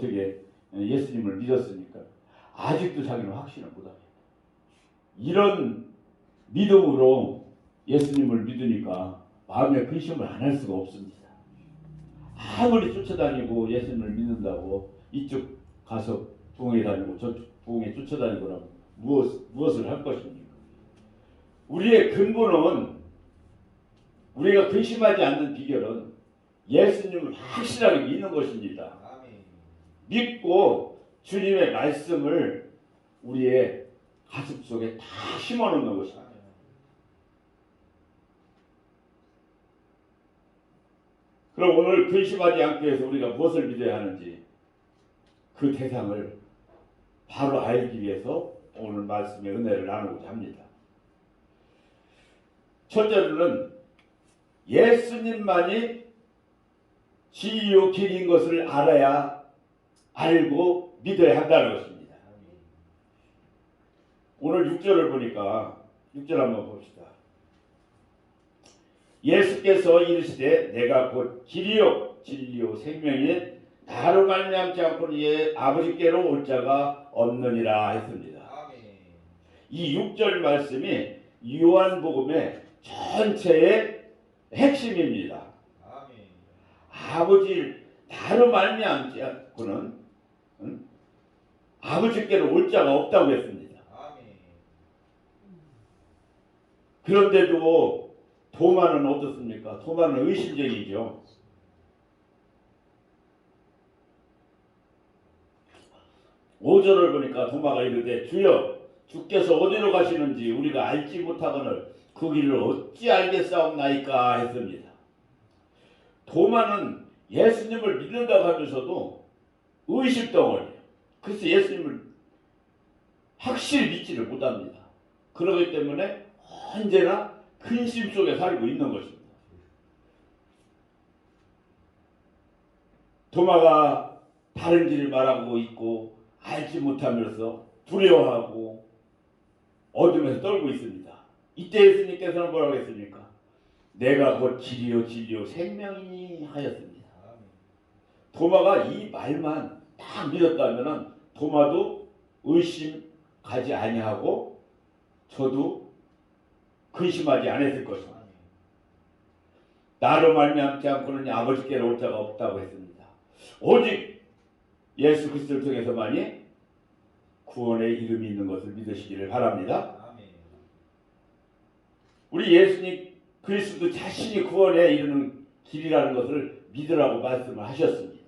어떻게 예수님을 믿었으니까 아직도 자기는 확신을 못합니다. 이런 믿음으로 예수님을 믿으니까 마음에 근심을 안 할 수가 없습니다. 아무리 쫓아다니고 예수님을 믿는다고 이쪽 가서 부흥회 다니고 저쪽 부흥회 쫓아다니고라면 무엇을 할 것입니까? 우리의 근본은, 우리가 근심하지 않는 비결은 예수님을 확실하게 믿는 것입니다. 믿고 주님의 말씀을 우리의 가슴 속에 다 심어놓는 것입니다. 그럼 오늘 근심하지 않기 위해서 우리가 무엇을 믿어야 하는지 그 대상을 바로 알기 위해서 오늘 말씀의 은혜를 나누고자 합니다. 첫째로는 예수님만이 진리요 길인 것을 알고 믿어야 한다는 것입니다. 오늘 6절을 보니까 6절 한번 봅시다. 예수께서 이르시되 내가 곧 길이요 진리요 생명인 나로 말미암지 않고는 이 아버지께로 올 자가 없느니라 했습니다. 이 6절 말씀이 요한복음의 전체의 핵심입니다. 아버지 나로 말미암지 않고는 아버지께로 올 자가 없다고 했습니다. 그런데도 도마는 어떻습니까? 도마는 의심쟁이죠. 오절을 보니까 도마가 이르되 주여 주께서 어디로 가시는지 우리가 알지 못하거늘 그 길을 어찌 알겠사옵나이까 했습니다. 도마는 예수님을 믿는다고 하면서도 의심덩어리예요. 그래서 예수님을 확실히 믿지를 못합니다. 그렇기 때문에 언제나 근심 속에 살고 있는 것입니다. 도마가 다른 길을 말하고 있고 알지 못하면서 두려워하고 어둠에서 떨고 있습니다. 이때 예수님께서는 뭐라고 했습니까? 내가 곧 길이요 진리요 생명이니 하였습니다. 도마가 이 말만 딱 믿었다면 도마도 의심 가지 아니하고 저도 근심하지 않았을 것입니다. 나로 말미암지 않고는 아버지께로 올 자가 없다고 했습니다. 오직 예수 그리스도를 통해서만이 구원의 이름이 있는 것을 믿으시기를 바랍니다. 우리 예수님 그리스도 자신이 구원에 이르는 길이라는 것을 믿으라고 말씀을 하셨습니다.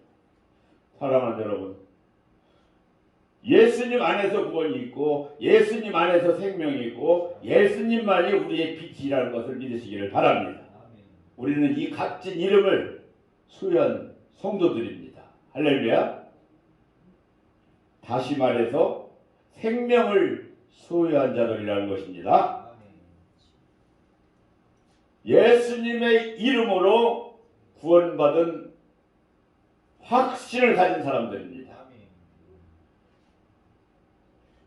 사랑하는 여러분, 예수님 안에서 구원이 있고 예수님 안에서 생명이 있고 예수님만이 우리의 빛이라는 것을 믿으시기를 바랍니다. 우리는 이 값진 이름을 소유한 성도들입니다. 할렐루야. 다시 말해서 생명을 소유한 자들이라는 것입니다. 예수님의 이름으로 구원받은 확신을 가진 사람들입니다.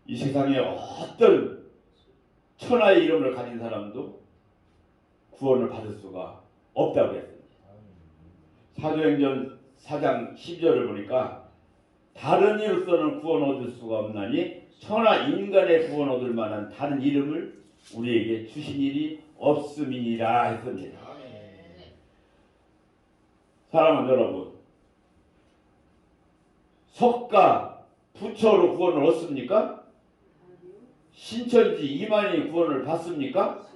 이 세상에 어떤 천하의 이름을 가진 사람도 구원을 받을 수가 없다고 했습니다. 사도행전 4장 10절을 보니까 다른 이로서는 구원 얻을 수가 없나니 천하 인간의 구원 얻을 만한 다른 이름을 우리에게 주신 일이 없음이니라 했습니다. 사랑하는 여러분, 석가, 부처로 구원을 얻습니까? 신천지 이만희 구원을 받습니까?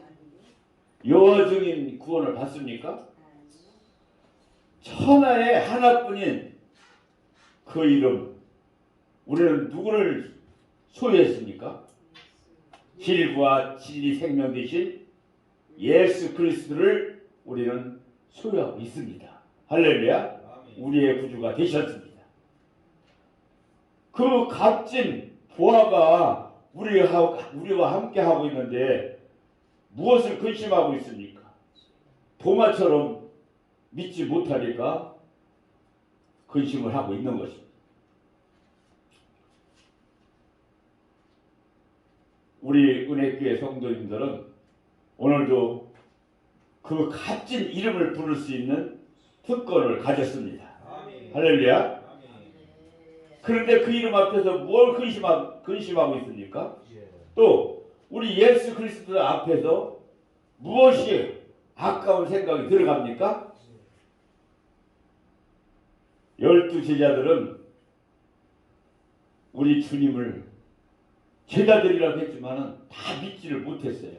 여호 증인 구원을 받습니까? 천하의 하나뿐인 그 이름, 우리는 누구를 소유했습니까? 길과 진리 생명 되신 예수 그리스도를 우리는 소유하고 있습니다. 할렐루야. 우리의 구주가 되셨습니다. 그 값진 보화가 우리와 함께 하고 있는데 무엇을 근심하고 있습니까? 도마처럼 믿지 못하니까 근심을 하고 있는 것입니다. 우리 은혜교회 성도님들은 오늘도 그 값진 이름을 부를 수 있는 특권을 가졌습니다. 할렐루야. 그런데 그 이름 앞에서 뭘 근심하고 있습니까? 또 우리 예수 그리스도 앞에서 무엇이 아까운 생각이 들어갑니까? 12 제자들은 우리 주님을 제자들이라고 했지만 다 믿지를 못했어요.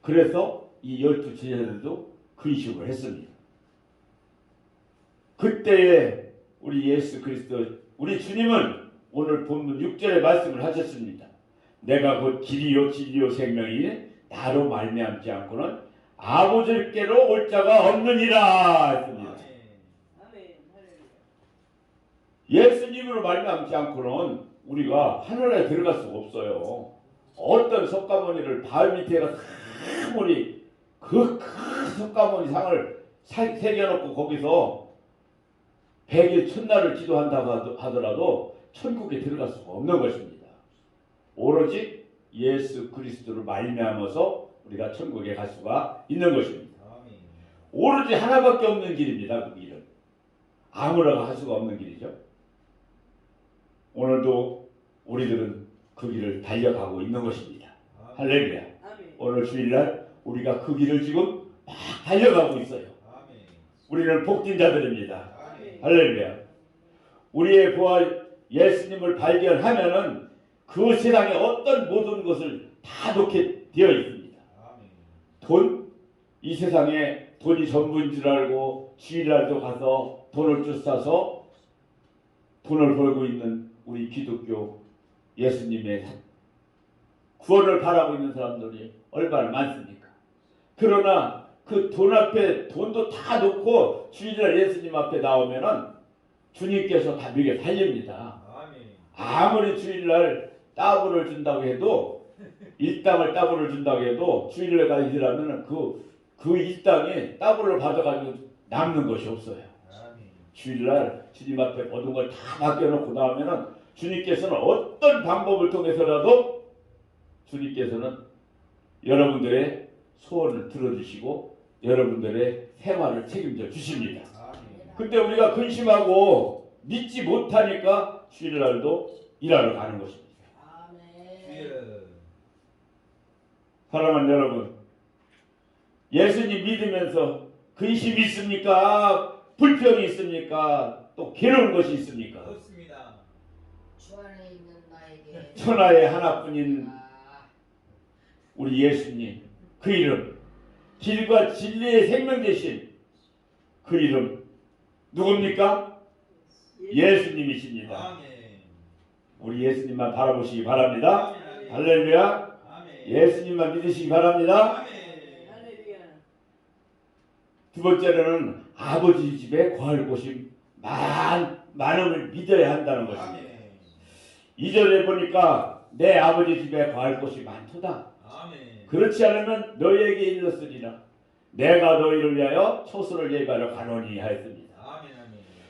그래서 이 12 제자들도 근심을 했습니다. 그때에 우리 예수 그리스도 우리 주님은 오늘 본문 6절에 말씀을 하셨습니다. 내가 곧 길이요 진리요 생명이니 나로 말미암지 않고는 아버지께로 올 자가 없느니라 했습니다. 예수님으로 말미암지 않고는 우리가 하늘에 들어갈 수가 없어요. 어떤 석가모니를 발 밑에 가서 아무리 그 큰 석가모니 상을 새겨놓고 거기서 100일 첫날을 기도한다고 하더라도 천국에 들어갈 수가 없는 것입니다. 오로지 예수 그리스도를 말미암아서 우리가 천국에 갈 수가 있는 것입니다. 오로지 하나밖에 없는 길입니다. 그 길은 아무나 갈 수가 없는 길이죠. 오늘도 우리들은 그 길을 달려가고 있는 것입니다. 할렐루야. 오늘 주일날 우리가 그 길을 지금 막 달려가고 있어요. 우리는 복된 자들입니다. 할렐루야. 우리의 부활 예수님을 발견하면은 그 세상에 어떤 모든 것을 다 놓게 되어 있습니다. 돈, 이 세상에 돈이 전부인 줄 알고 주일날도 가서 돈을 쫓아서 돈을 벌고 있는 우리 기독교 예수님의 구원을 바라고 있는 사람들이 얼마나 많습니까? 그러나 그 돈 앞에 돈도 다 놓고 주일날 예수님 앞에 나오면은 주님께서 다 먹여 살립니다. 아무리 주일날 따블을 준다고 해도 일당을 따블을 준다고 해도 주일날 가서 일하면은 그 일당이 따블을 받아가지고 남는 것이 없어요. 주일날 주님 앞에 모든 걸 다 맡겨놓고 나오면은 주님께서는 어떤 방법을 통해서라도 주님께서는 여러분들의 소원을 들어주시고 여러분들의 생활을 책임져 주십니다. 근데 우리가 근심하고 믿지 못하니까 주일날도 일하러 가는 것입니다. 사랑하는 여러분, 예수님 믿으면서 근심이 있습니까? 불평이 있습니까? 또 괴로운 것이 있습니까? 없습니다. 주 안에 있는 나에게 천하의 하나뿐인 우리 예수님, 그 이름, 길과 진리의 생명 되신 그 이름 누굽니까? 예수님이십니다. 우리 예수님만 바라보시기 바랍니다. 할렐루야. 예수님만 믿으시기 바랍니다. 두 번째로는 아버지 집에 거할 곳이 많음을 믿어야 한다는 것입니다. 2절에 보니까 내 아버지 집에 거할 곳이 많도다. 그렇지 않으면 너희에게 일렀으리라. 내가 너희를 위하여 초소를 예비하러 가노니 하였습니다.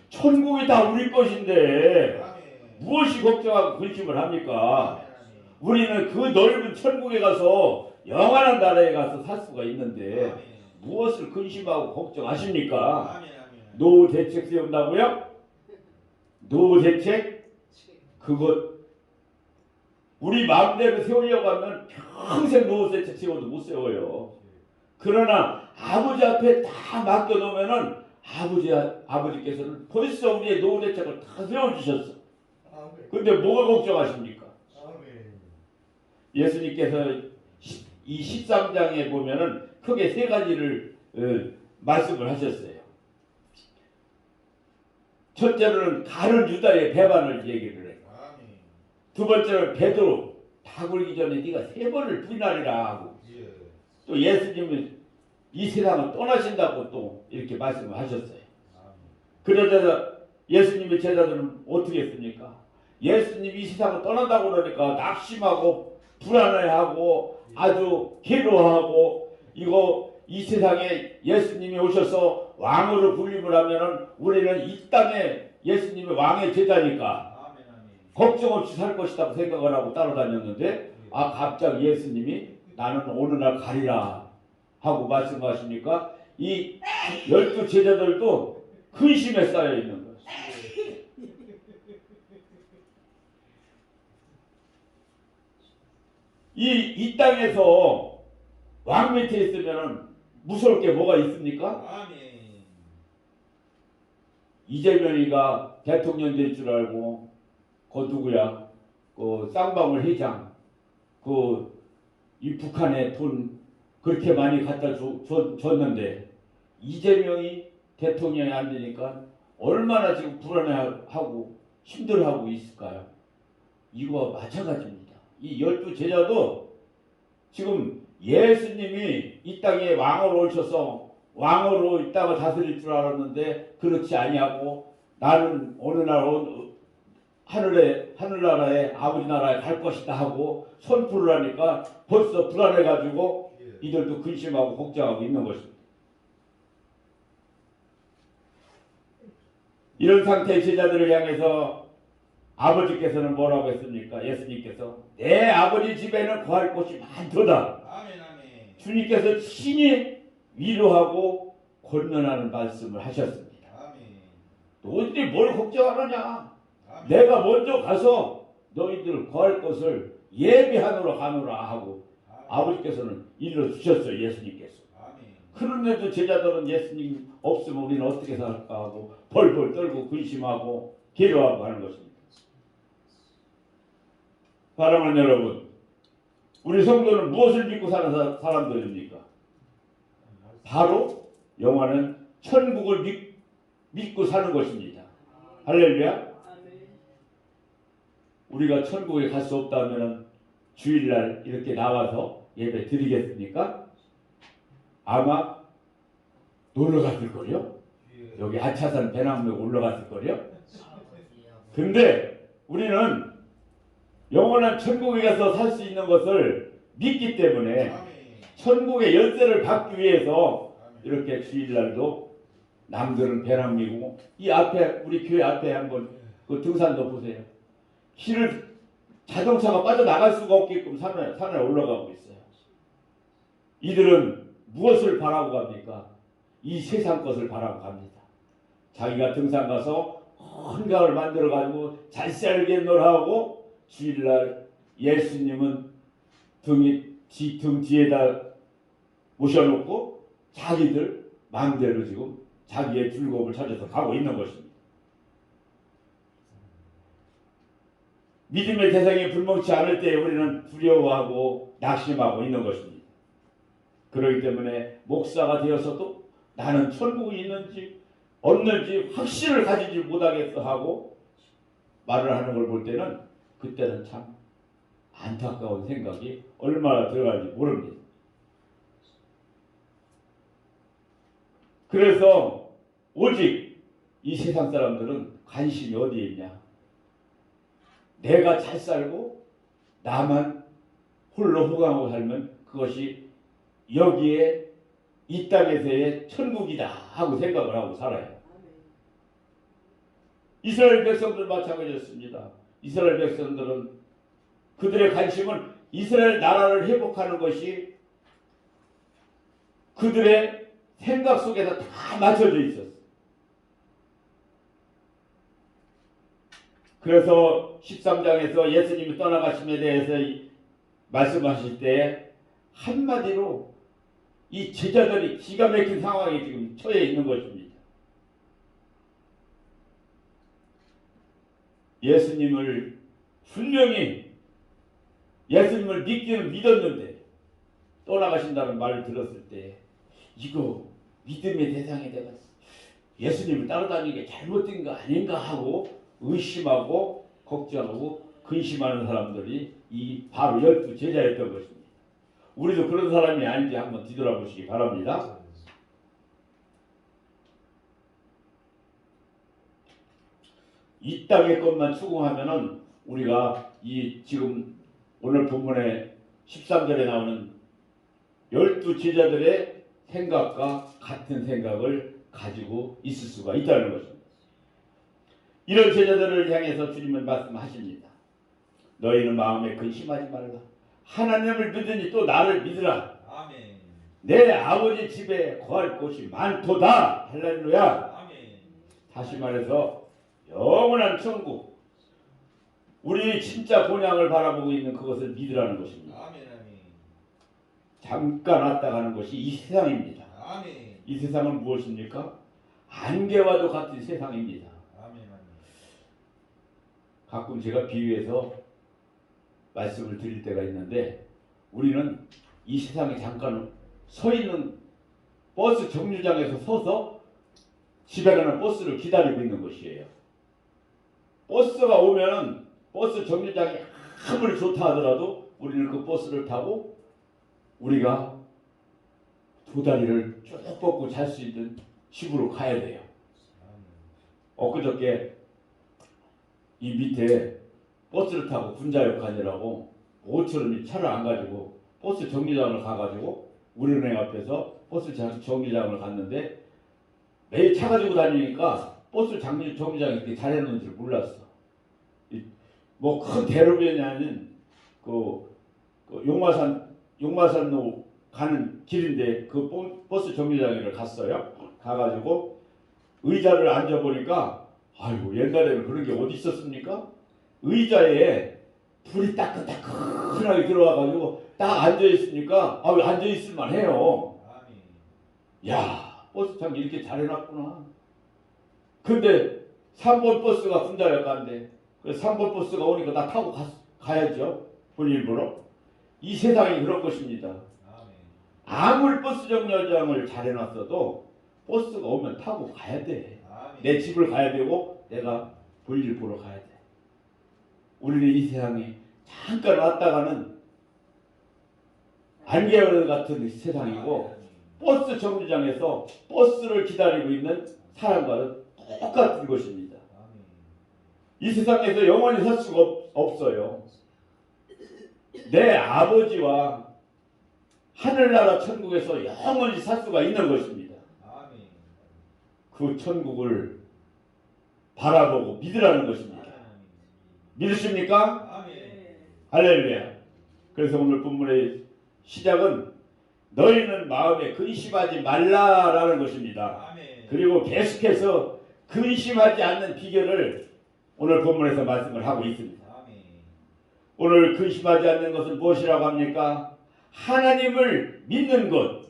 천국이 다 우리 것인데 무엇이 걱정하고 근심을 합니까? 우리는 그 넓은 천국에 가서 영원한 나라에 가서 살 수가 있는데 무엇을 근심하고 걱정하십니까? 노후 대책 세운다고요? 노후 대책? 그것 우리 마음대로 세우려고 하면 평생 노후 대책 세워도 못 세워요. 그러나 아버지 앞에 다 맡겨놓으면은 아버지께서는 벌써 우리의 노후 대책을 다 세워주셨어. 근데 뭐가 걱정하십니까? 예수님께서 이 13장에 보면은 크게 세 가지를 말씀을 하셨어요. 첫째로는 가룟 유다의 배반을 얘기를 해요. 두 번째로는 베드로 다 굴기 전에 네가 3번을 부인하리라 하고 또 예수님은 이 세상을 떠나신다고 또 이렇게 말씀을 하셨어요. 그러자 예수님의 제자들은 어떻게 했습니까? 예수님이 이 세상을 떠난다고 그러니까 낙심하고 불안해하고 아주 괴로워하고 이 세상에 예수님이 오셔서 왕으로 불림을 하면은 우리는 이 땅에 예수님의 왕의 제자니까 걱정 없이 살 것이라고 생각을 하고 따라다녔는데 갑자기 예수님이 나는 어느 날 가리라 하고 말씀하시니까 이 12 제자들도 근심에 쌓여 있는 거예요. 이 땅에서 왕 밑에 있으면 무서울 게 뭐가 있습니까? 아멘. 이재명이가 대통령 될 줄 알고 그 누구야? 그 쌍방울 회장 이 북한에 돈 그렇게 많이 갖다 줬는데 이재명이 대통령이 안 되니까 얼마나 지금 불안해하고 힘들어하고 있을까요? 이거와 마찬가지입니다. 이 12제자도 지금 예수님이 이 땅에 왕으로 오셔서 왕으로 이 땅을 다스릴 줄 알았는데 그렇지 아니하고 나는 어느 날 하늘나라에 아버지 나라에 갈 것이다 하고 선포를 하니까 벌써 불안해가지고 이들도 근심하고 걱정하고 있는 것입니다. 이런 상태의 제자들을 향해서 아버지께서는 뭐라고 했습니까? 예수님께서 내 아버지 집에는 거할 곳이 많도다. 아멘. 아멘. 주님께서 친히 위로하고 권면하는 말씀을 하셨습니다. 아멘. 너희들이 뭘 걱정하느냐? 아멘. 내가 먼저 가서 너희들 거할 것을 예비하노라 가노라 하고 아버지께서는 일러 주셨어요. 예수님께서. 아멘. 그런데도 제자들은 예수님 없으면 우리는 어떻게 살까 하고 벌벌 떨고 근심하고 괴로워하고 하는 것입니다. 사랑하는 여러분, 우리 성도는 무엇을 믿고 사는 사람들입니까? 바로 영원한 천국을 믿고 사는 것입니다. 할렐루야. 우리가 천국에 갈 수 없다면 주일날 이렇게 나와서 예배 드리겠습니까? 아마 놀러 갔을 거요. 여기 아차산 배낭역 올라갔을 거요. 근데 우리는 영원한 천국에 가서 살 수 있는 것을 믿기 때문에 아멘. 천국의 열쇠를 받기 위해서 이렇게 주일날도 남들은 배낭미고 이 앞에 우리 교회 앞에 한번 그 등산도 보세요. 길을 자동차가 빠져나갈 수가 없게끔 산에 올라가고 있어요. 이들은 무엇을 바라고 갑니까? 이 세상 것을 바라고 갑니다. 자기가 등산 가서 한강을 만들어가지고 잘 살게 놀아하고 주일날 예수님은 등 뒤에다 모셔놓고 자기들 마음대로 지금 자기의 즐거움을 찾아서 가고 있는 것입니다. 믿음의 대상이 불멍치 않을 때 우리는 두려워하고 낙심하고 있는 것입니다. 그렇기 때문에 목사가 되어서도 나는 천국이 있는지 없는지 확신을 가지지 못하겠어 하고 말을 하는 걸 볼 때는 그때는 참 안타까운 생각이 얼마나 들어갈지 모릅니다. 그래서 오직 이 세상 사람들은 관심이 어디에 있냐? 내가 잘 살고 나만 홀로 호강하고 살면 그것이 여기에 이 땅에서의 천국이다 하고 생각을 하고 살아요. 이스라엘 백성들 마찬가지였습니다. 이스라엘 백성들은 그들의 관심은 이스라엘 나라를 회복하는 것이 그들의 생각 속에서 다 맞춰져 있었어요. 그래서 13장에서 예수님이 떠나가심에 대해서 말씀하실 때 한마디로 이 제자들이 기가 막힌 상황에 지금 처해 있는 것입니다. 예수님을 분명히 예수님을 믿기는 믿었는데 떠나가신다는 말을 들었을 때 이거 믿음의 대상이 되었어. 예수님을 따라다니는 게 잘못된 거 아닌가 하고 의심하고 걱정하고 근심하는 사람들이 이 바로 12제자였던 것입니다. 우리도 그런 사람이 아닌지 한번 뒤돌아보시기 바랍니다. 이 땅의 것만 추구하면은 우리가 이 지금 오늘 본문에 13절에 나오는 12제자들의 생각과 같은 생각을 가지고 있을 수가 있다는 것입니다. 이런 제자들을 향해서 주님은 말씀하십니다. 너희는 마음에 근심하지 말라. 하나님을 믿으니 또 나를 믿으라. 아멘. 내 아버지 집에 거할 곳이 많도다. 할렐루야. 아멘. 다시 말해서 영원한 천국, 우리 진짜 본향을 바라보고 있는 그것을 믿으라는 것입니다. 아멘. 잠깐 왔다 가는 것이 이 세상입니다. 아멘. 이 세상은 무엇입니까? 안개와도 같은 세상입니다. 아멘. 가끔 제가 비유해서 말씀을 드릴 때가 있는데 우리는 이 세상에 잠깐 서 있는 버스 정류장에서 서서 집에 가는 버스를 기다리고 있는 것이에요. 버스가 오면 버스 정류장이 아무리 좋다 하더라도 우리는 그 버스를 타고 우리가 두 다리를 쭉 뻗고 잘 수 있는 집으로 가야 돼요. 엊그저께 이 밑에 버스를 타고 군자역 가느라고 5천원이 차를 안 가지고 버스 정류장을 가가지고 우리은행 앞에서 버스 정류장을 갔는데 매일 차 가지고 다니니까 버스 정류장이 이렇게 잘 해놓은 줄 몰랐어. 뭐 큰 대로변이 아닌 그 용마산로 가는 길인데 그 버스 정류장을 갔어요. 가가지고 의자를 앉아보니까 아이고 옛날에는 그런 게 어디 있었습니까? 의자에 불이 따끈따끈하게 들어와가지고 딱 앉아있으니까 앉아있을만 해요. 야 버스장 이렇게 잘 해놨구나. 근데 3번 버스가 군자역 간대. 그래서 3번 버스가 오니까 나 타고 가야죠. 본일부러. 이 세상이 그런 것입니다. 아무리 버스 정류장을 잘 해놨어도 버스가 오면 타고 가야 돼. 내 집을 가야 되고 내가 볼일 보러 가야 돼. 우리는 이 세상에 잠깐 왔다가는 안개와 같은 세상이고 버스 정류장에서 버스를 기다리고 있는 사람과는 똑같은 것입니다. 이 세상에서 영원히 살 수가 없어요. 내 아버지와 하늘나라 천국에서 영원히 살 수가 있는 것입니다. 그 천국을 바라보고 믿으라는 것입니다. 믿으십니까? 할렐루야. 그래서 오늘 본문의 시작은 너희는 마음에 근심하지 말라라는 것입니다. 그리고 계속해서 근심하지 않는 비결을 오늘 본문에서 말씀을 하고 있습니다. 오늘 근심하지 않는 것은 무엇이라고 합니까? 하나님을 믿는 것.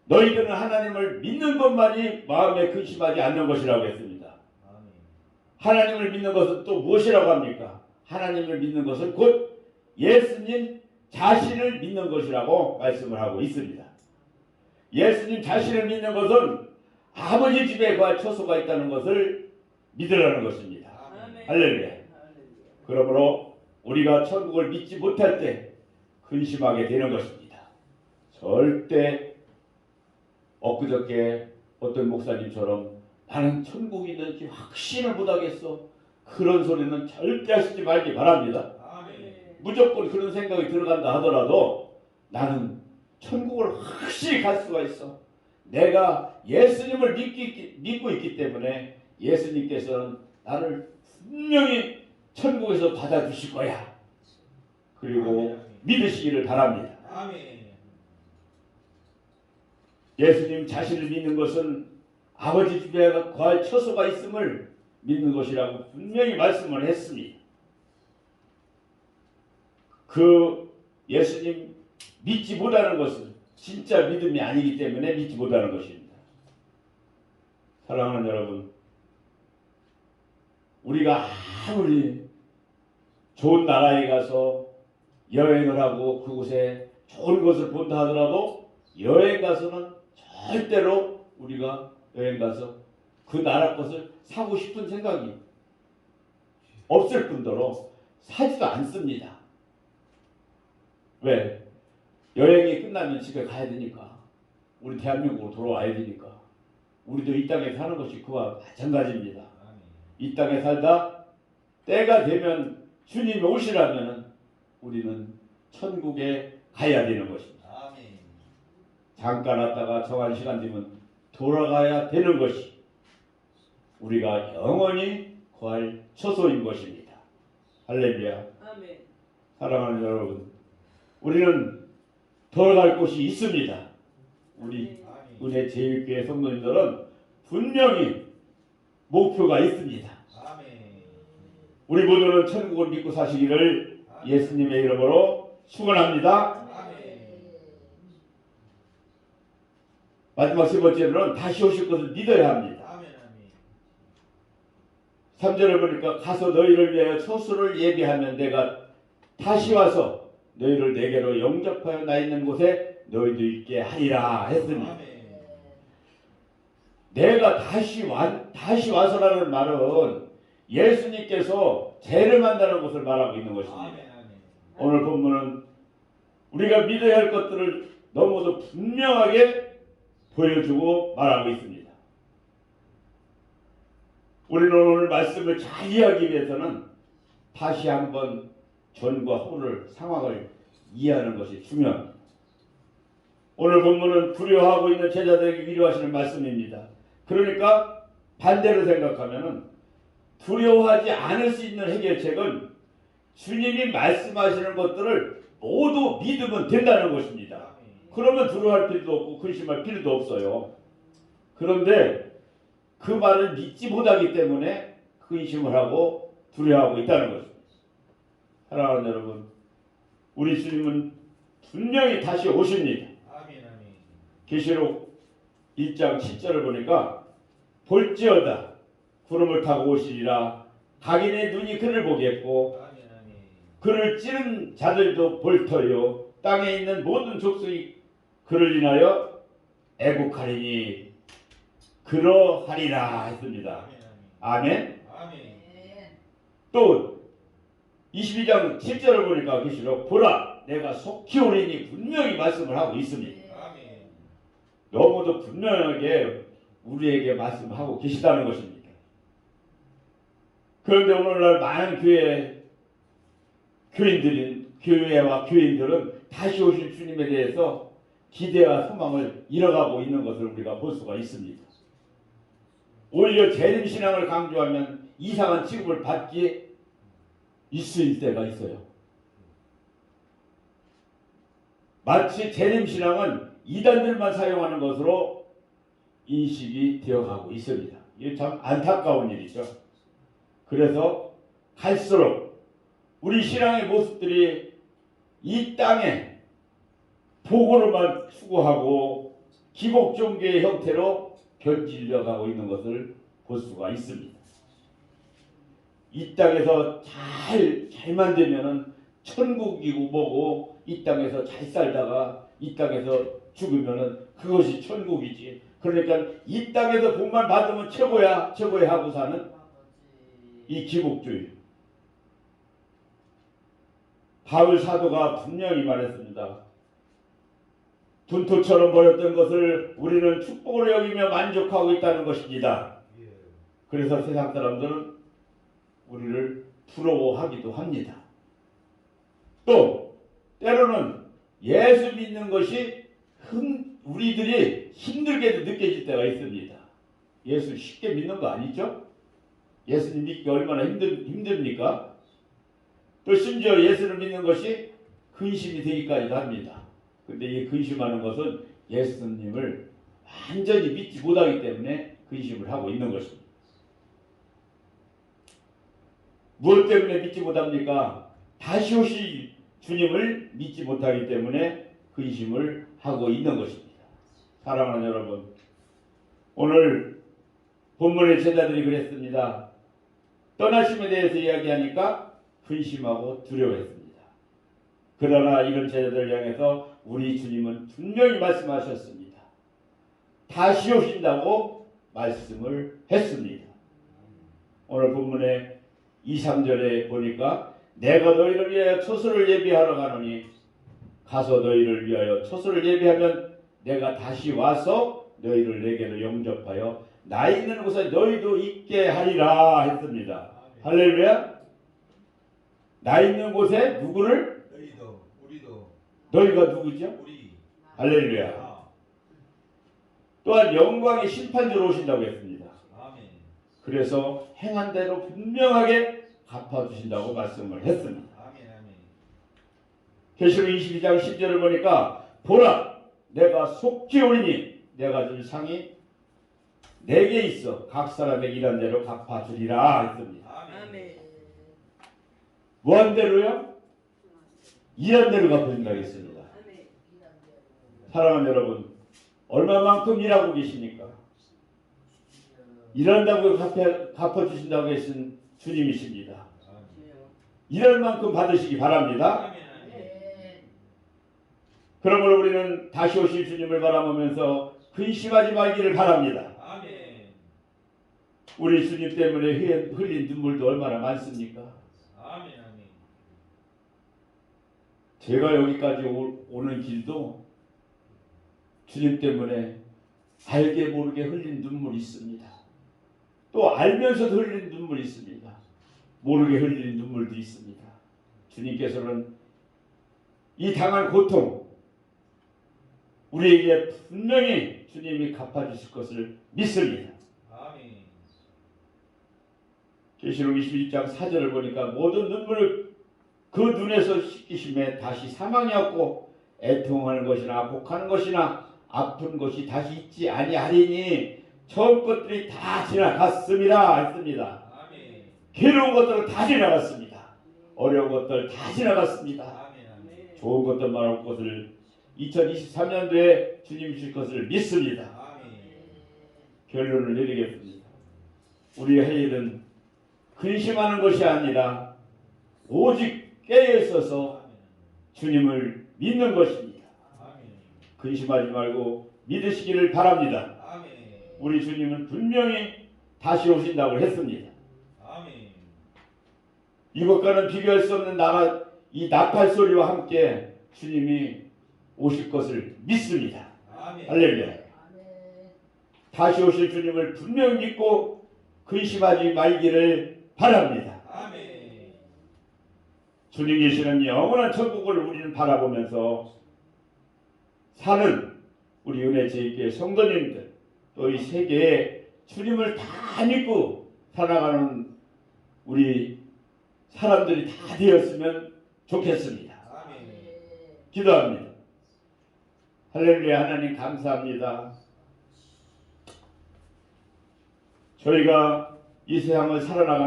너희들은 하나님을 믿는 것만이 마음에 근심하지 않는 것이라고 했습니다. 하나님을 믿는 것은 또 무엇이라고 합니까? 하나님을 믿는 것은 곧 예수님 자신을 믿는 것이라고 말씀을 하고 있습니다. 예수님 자신을 믿는 것은 아버지 집에 구할 처소가 있다는 것을 믿으라는 것입니다. 할렐루야. 그러므로 우리가 천국을 믿지 못할 때 근심하게 되는 것입니다. 절대 엊그저께 어떤 목사님처럼 나는 천국이 있는지 확신을 못하겠어. 그런 소리는 절대 하시지 말기 바랍니다. 무조건 그런 생각이 들어간다 하더라도 나는 천국을 확실히 갈 수가 있어. 내가 예수님을 믿고 있기 때문에 예수님께서는 나를 분명히 천국에서 받아주실 거야. 그리고 믿으시기를 바랍니다. 예수님 자신을 믿는 것은 아버지 집에 구할 처소가 있음을 믿는 것이라고 분명히 말씀을 했습니다. 그 예수님 믿지 못하는 것은 진짜 믿음이 아니기 때문에 믿지 못하는 것입니다. 사랑하는 여러분, 우리가 아무리 좋은 나라에 가서 여행을 하고 그곳에 좋은 것을 본다 하더라도 여행 가서는 절대로 우리가 여행 가서 그 나라 것을 사고 싶은 생각이 없을 뿐더러 사지도 않습니다. 왜? 여행이 끝나면 집에 가야 되니까. 우리 대한민국으로 돌아와야 되니까. 우리도 이 땅에 사는 것이 그와 마찬가지입니다. 이 땅에 살다 때가 되면 주님이 오시라면 우리는 천국에 가야 되는 것입니다. 잠깐 왔다가 정한 시간 되면 돌아가야 되는 것이 우리가 영원히 구할 처소인 것입니다. 할렐루야. 사랑하는 여러분, 우리는 돌아갈 곳이 있습니다. 우리 은혜 제일교회 성도님들은 분명히 목표가 있습니다. 우리 모두는 천국을 믿고 사시기를 예수님의 이름으로 축원합니다. 마지막 세 번째로는 다시 오실 것을 믿어야 합니다. 아멘 아멘. 3절을 보니까 가서 너희를 위하여 처소를 예비하면 내가 다시 와서 너희를 내게로 영접하여 나 있는 곳에 너희도 있게 하리라 했습니다. 아멘. 내가 다시 와서라는 말은 예수님께서 재림한다는 것을 말하고 있는 것입니다. 아멘 아멘. 오늘 본문은 우리가 믿어야 할 것들을 너무도 분명하게 보여주고 말하고 있습니다. 우리는 오늘 말씀을 잘 이해하기 위해서는 다시 한번 전과 후를 상황을 이해하는 것이 중요합니다. 오늘 본문은 두려워하고 있는 제자들에게 위로하시는 말씀입니다. 그러니까 반대로 생각하면은 두려워하지 않을 수 있는 해결책은 주님이 말씀하시는 것들을 모두 믿으면 된다는 것입니다. 그러면 두려워할 필요도 없고 근심할 필요도 없어요. 그런데 그 말을 믿지 못하기 때문에 근심을 하고 두려워하고 있다는 것입니다. 사랑하는 여러분, 우리 주님은 분명히 다시 오십니다. 아멘 아멘. 계시록 1장 7절을 보니까 볼지어다 구름을 타고 오시리라. 각인의 눈이 그를 보겠고 아멘 아멘. 그를 찌른 자들도 볼 터요. 땅에 있는 모든 족속이 그를 인하여 애국하리니 그러하리라 했습니다. 아멘 아멘. 아멘. 또 22장 7절을 보니까 계시록 보라 내가 속히 오리니 분명히 말씀을 하고 있습니다. 아멘. 너무도 분명하게 우리에게 말씀하고 계시다는 것입니다. 그런데 오늘날 많은 교회와 교인들은 다시 오실 주님에 대해서 기대와 소망을 잃어가고 있는 것을 우리가 볼 수가 있습니다. 오히려 재림신앙을 강조하면 이상한 취급을 받기에 있을 때가 있어요. 마치 재림신앙은 이단들만 사용하는 것으로 인식이 되어가고 있습니다. 이게 참 안타까운 일이죠. 그래서 갈수록 우리 신앙의 모습들이 이 땅에 복으로만 추구하고 기복 종교의 형태로 변질려 가고 있는 것을 볼 수가 있습니다. 이 땅에서 잘만 되면은 천국이고 뭐고 이 땅에서 잘 살다가 이 땅에서 죽으면은 그것이 천국이지. 그러니까 이 땅에서 복만 받으면 최고야 하고 사는 이 기복주의. 바울 사도가 분명히 말했습니다. 분토처럼 버렸던 것을 우리는 축복으로 여기며 만족하고 있다는 것입니다. 그래서 세상 사람들은 우리를 부러워하기도 합니다. 또 때로는 예수 믿는 것이 우리들이 힘들게도 느껴질 때가 있습니다. 예수 쉽게 믿는 거 아니죠? 예수님 믿기 얼마나 힘듭니까? 또 심지어 예수를 믿는 것이 근심이 되기까지도 합니다. 근데 이 근심하는 것은 예수님을 완전히 믿지 못하기 때문에 근심을 하고 있는 것입니다. 무엇 때문에 믿지 못합니까? 다시 오실 주님을 믿지 못하기 때문에 근심을 하고 있는 것입니다. 사랑하는 여러분, 오늘 본문의 제자들이 그랬습니다. 떠나심에 대해서 이야기하니까 근심하고 두려워했습니다. 그러나 이런 제자들을 향해서 우리 주님은 분명히 말씀하셨습니다. 다시 오신다고 말씀을 했습니다. 오늘 본문의 2, 3절에 보니까 내가 너희를 위하여 처소를 예비하러 가노니 가서 너희를 위하여 처소를 예비하면 내가 다시 와서 너희를 내게로 영접하여 나 있는 곳에 너희도 있게 하리라 했습니다. 할렐루야. 나 있는 곳에 누구를? 너희도 우리도. 너희가 누구죠? 우리. 할렐루야. 또한 영광의 심판주로 오신다고 했습니다. 아멘. 그래서 행한 대로 분명하게 갚아주신다고 말씀을 했습니다. 아멘 아멘. 계시록 22장 10절을 보니까 보라 내가 속히 오리니 내가 줄 상이 내게 있어 각 사람에게 일한 대로 갚아주리라 했습니다. 아멘. 무한대로요? 일한 대로 갚아준다고 했습니다. 사랑하는 여러분, 얼마만큼 일하고 계십니까? 일한다고 갚아주신다고 하신 주님이십니다. 일할 만큼 받으시기 바랍니다. 그러므로 우리는 다시 오실 주님을 바라보면서 근심하지 말기를 바랍니다. 우리 주님 때문에 흘린 눈물도 얼마나 많습니까? 제가 여기까지 오는 길도 주님 때문에 알게 모르게 흘린 눈물이 있습니다. 또 알면서도 흘린 눈물이 있습니다. 모르게 흘린 눈물도 있습니다. 주님께서는 이 당한 고통 우리에게 분명히 주님이 갚아주실 것을 믿습니다. 계시록 21장 4절을 보니까 모든 눈물을 그 눈에서 씻기심에 다시 사망이 없고 애통하는 것이나 곡하는 것이나 아픈 것이 다시 있지 아니하리니 처음 것들이 다 지나갔습니다. 했습니다. 괴로운 것들은 다 지나갔습니다. 어려운 것들 다 지나갔습니다. 좋은 것들 말할 것을 2023년도에 주님 주실 것을 믿습니다. 결론을 내리겠습니다. 우리의 할 일은 근심하는 것이 아니라 오직 깨어 있어서 주님을 믿는 것입니다. 근심하지 말고 믿으시기를 바랍니다. 우리 주님은 분명히 다시 오신다고 했습니다. 이것과는 비교할 수 없는 이 나팔 소리와 함께 주님이 오실 것을 믿습니다. 할렐루야. 다시 오실 주님을 분명히 믿고 근심하지 말기를 바랍니다. 주님 계시는 영원한 천국을 우리는 바라보면서 사는 우리 은혜 제2교회 성도님들 또 이 세계에 주님을 다 믿고 살아가는 우리 사람들이 다 되었으면 좋겠습니다. 기도합니다. 할렐루야. 하나님 감사합니다. 저희가 이 세상을 살아나가